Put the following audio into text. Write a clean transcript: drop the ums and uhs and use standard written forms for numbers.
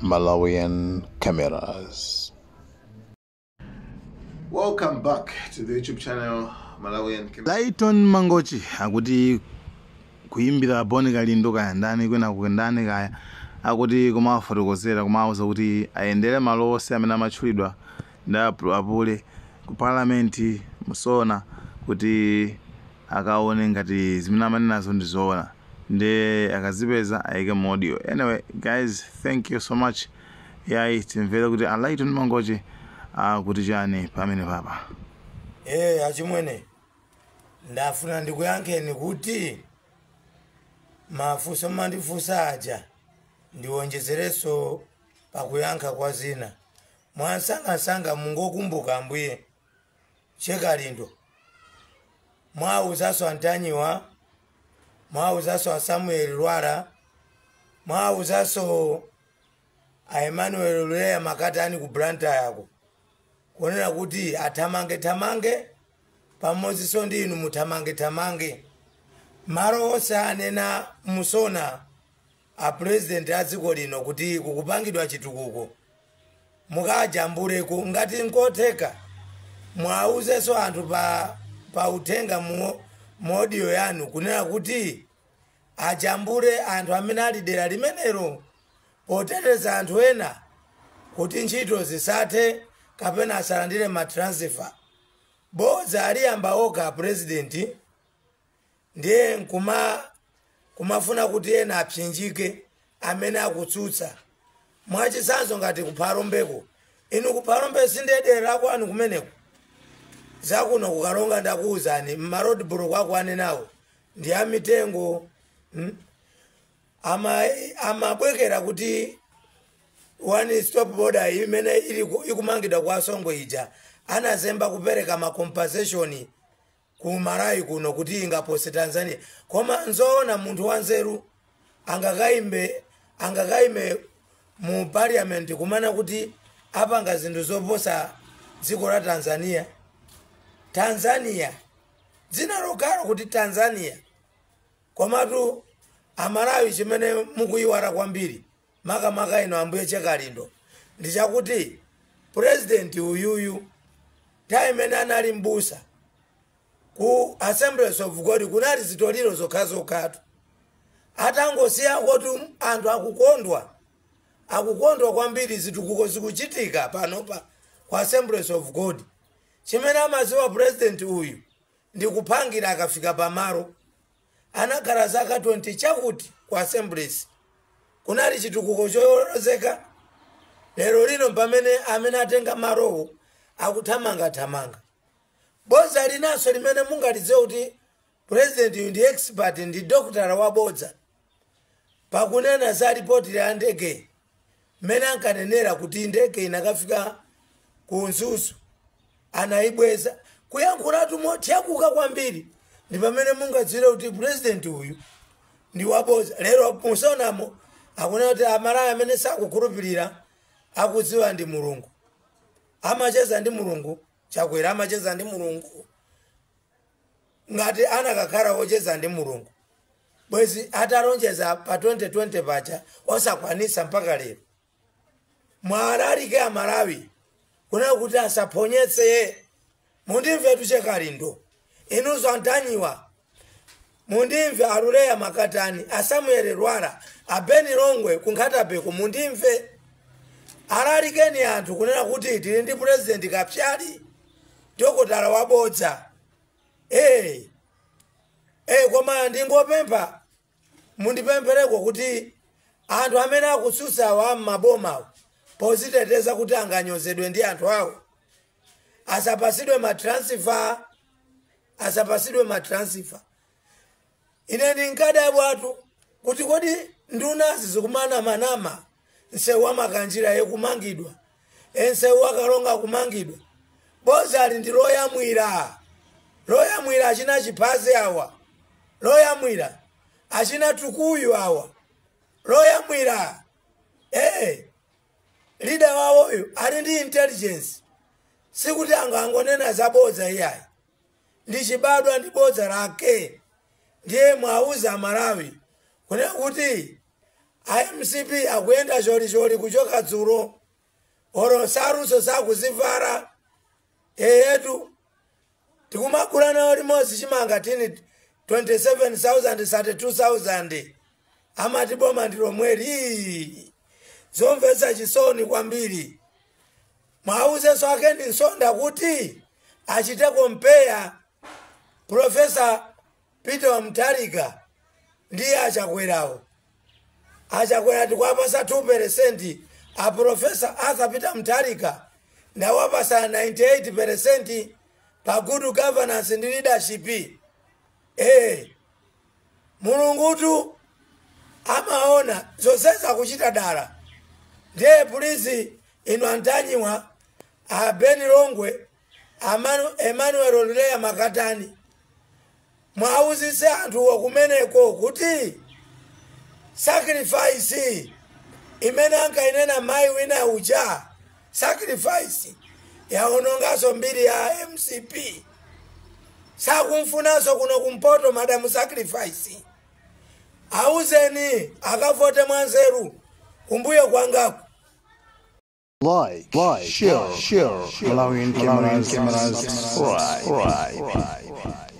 Malawian cameras. Welcome back to the YouTube channel Malawian Cameras. Layton Mangochi akuti kuimbira boni kalindo kaya ndani kwena kuendani kaya akuti kumafotokozera kumauza kuti ayendere malo onse amene amatchulidwa nda apule ku parliament musona kuti akaone ngati zimene amanenazo ndizoona nde akazipeza ayike audio. Anyway guys, thank you so much. Yeah, timvera kuti Layton Mangochi kuti chani pamene papa. Achimwene ndafuna ndikuyankheni kuti mafunso mandifunsa aja ndiwonjezereso pakuyankha kwa zina. Mwansanga mungokumbuka ambuye Chekalindo, mwauzaso Antanyiwa, mwauzaso Samuel Lwala, mwauzaso Emmanuel Luleya Makatani ku Blantyre yako kuonera kuti atamange pamodzi so ndi inu mutamange maro onse anena musona a president a dziko lino kuti kukupangidwa chitukuko mukajambuleko ngati nkotheka mwauzeso anthu pa utenga audio yanu kunena kuti ajambule anthu amene ali dera limenero poteteza anthu ena kuti ntchito zisathe kapena asalandire matransfer. Bodza aliyamba oka president ndiye kumafuna kuti ena apsinjike amene akutsutsa. Mwachisanzo ngati kupalombeko inu kupalombe sindedera kwanu kumeneko zakuno kukalonga ndakuuzani mmarod block ako anenawo ndi amitengo amabwekera kuti one stop border imene ikumangidwa kwa Songo ija anazemba kupereka ma compensation ku Malawi kuno kuti ingapose Tanzania. Koma nzoona munthu wanzeru angakaime mu parliament kumana kuti apanga zinthu zoposa dziko la Tanzania dzina lokalo kuti Tanzania. Komatu Amalawi chimene mukuyiwala kwambiri maka ino ambuye Chekalindo ndichakuti president uyuyu time ena anali mbusa ku Assemblies of God kunali zitoliro zokhazokatu atangosiya kuti anthu akukondwa kwambiri zitukuko zikuchitika panopa ku Assemblies of God. Chimene amaziwa president uyu ndi kupangira akafika pamaro anakhala zaka 20 chakuti ku Assemblies kunali chitukuko choyolozeka. Lero lino pamene amene atenga marowo akuthamanga. Bodza linaso limene mungalidziwe kuti president ndi expert ndi doctor wa bodza pakunena za ripoti ya ndege mene ankanenera kuti ndege inakafika ku Nzuzu anaibweza kuyankhulatu motyakuka kwambiri. Ndi pamene mungadziwe kuti president uyu ndi wabodza. Lero musonamo akunena kuti Amalawi amene sakukhulupirira akudziwa ndi Mulungu, amacheza ndi Mulungu chakwera, amacheza ndi Mulungu ngati anakakhala ocheza ndi Mulungu. Bwezi atalonjeza pa 2020 pacha osakwanisa mpaka lero. Mwalalike Amalawi kunena kuti asaphonyetse. Mundimve Chekalindo, inuzo Antanyiwa, mundimve Luleya Makatani, Samuel Lwala, Beni Longwe kunkhatabe mundimve. Alalikeni anthu kunena kuti tili ndi president kapyali dokotala wabodza. Koma ndingopempha mundipemphereko kuti anthu amene akutsutsa wa maboma poziteteza kuti anganyozedwe ndi anthu awo asapasidwe matransfer. Ine ndinkadabwa watu kuti kodi ndunazi zikumana manama nsewu wa makanjira yekumangidwa nsewu wakalonga kumangidwa. Bodza ali ndi loyamwira achina chipaze awa, loyamwira achina tukuyu awa, loyamwira leader wawoyo ali ndi intelligence. Sikuti angonena za bodza iyayi ndi chibadwa ndi bodza lake. Ndiye mwauza Malawi kunena kuti IMCP akuyenda choli kuchoka dzulo oro saruso sakuzivara eyetu tikumagula nawo limodzi chimanga tini 27,000 32,000 amati boma ndilo mweri zomvetsa chisoni kwambiri. Mwauzeso ake ndi nsonda kuti achite kompeya Profesa Peter Mutharika ndiye achakwerawo. Achakwera tikwapasa 2%, a Profesa Arthur Peter Mutharika ndawapasa 98% pa good governance and leadership. Mulungutu amaona zoseza kuchita dala. Ndiye polisi ino antanyiwa Beni Longwe Emmanuel Olulea Makatani. Mwauzise anthu wakumeneko kuti sacrifice imene ankainena mai wina uja sacrifice yaonongaso mbiri ya MCP sakumfunaso kuno kumpoto madamu sacrifice. Auzeni akavote mwanzeru kumbuyo kwangaku. Like, share, Malawian Cameras, right.